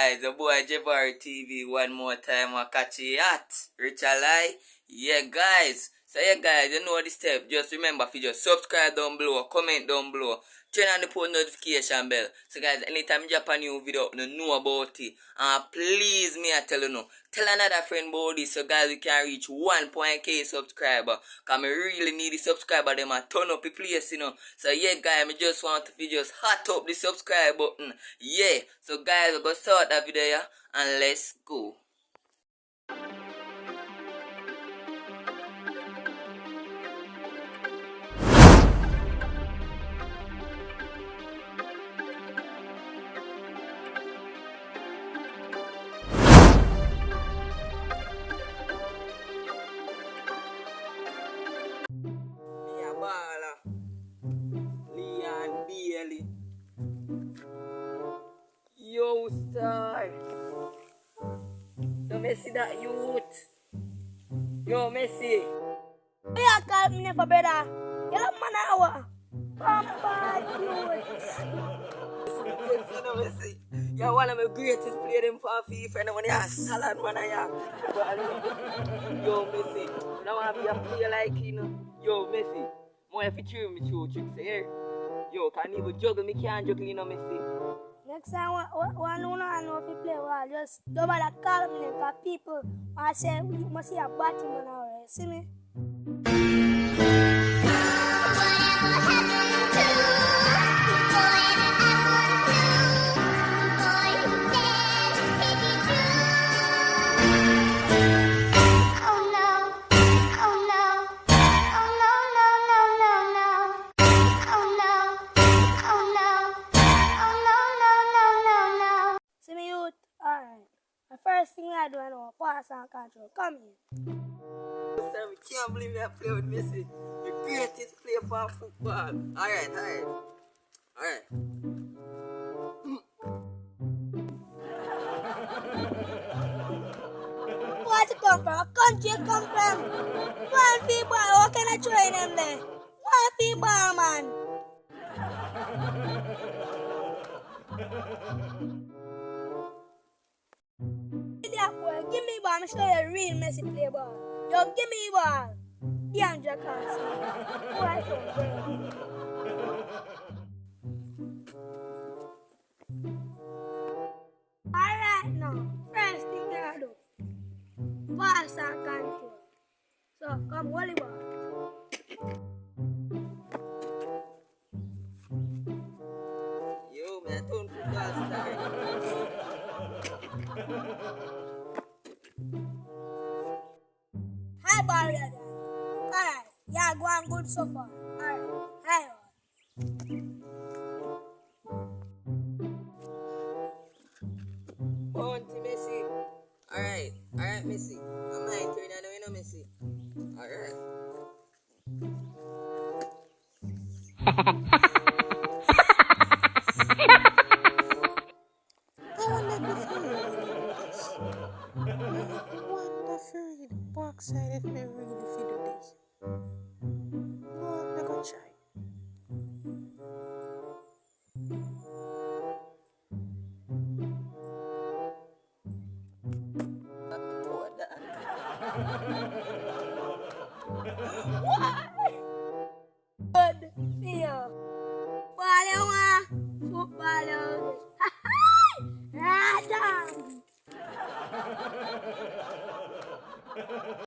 guys, the boy Jabari TV one more time. I catch you at Rich Ally. Yeah, guys. So, yeah, guys, you know the step. Just remember if you just subscribe down below, comment down below, turn on the post notification bell. So, guys, anytime you drop a new video, you know about it. Please, me, I tell you no. Tell another friend about this so, guys, we can reach 1.k subscriber. Because I really need the subscriber. Them a turn up the place, you know. So, yeah, guys, I just want to just hot up the subscribe button. Yeah. So, guys, we're going to start that video, yeah? And let's go. Leon Bailey. Yo, sir. Yo, Messi, that youth. Yo, Messi. Yeah, call me never better. You're a man hour. Papa, youth. You know, Messi. You're one of my greatest players in FIFA. And when you're a salad man, yo, Messi. I don't want to be a player like you know. Yo, Messi. More if you chew me, tricks here. Yo, can you even juggle me? Can't juggle, you know, Messi. Next time, one know if you play well, just don't bother call me because people I say you must see a batting man already. See me? See me, youth? Alright. The first thing I do, I know, pass and control. Come here. Sir, we can't believe I play with Messi. The greatest player for football. Alright. Where you come from? What country you come from? One people, what can I train them there? One people, man. That boy, give me ball. I'm show you a real Messi play ball. Yo, give me ball. DeAndre Carson. Boy, so good. Alright now, first thing I do, pass and control. So, come volleyball. Yo, man, don't football star. Hi, ball ready. Alright, yeah, going good so far. Alright, hi. On to Messi. Alright, Messi. I'm not turn I know you know Messi. Alright. Backside if me really feel do this. No, I'm not gonna try. Good. See you. Ball, football. Adam.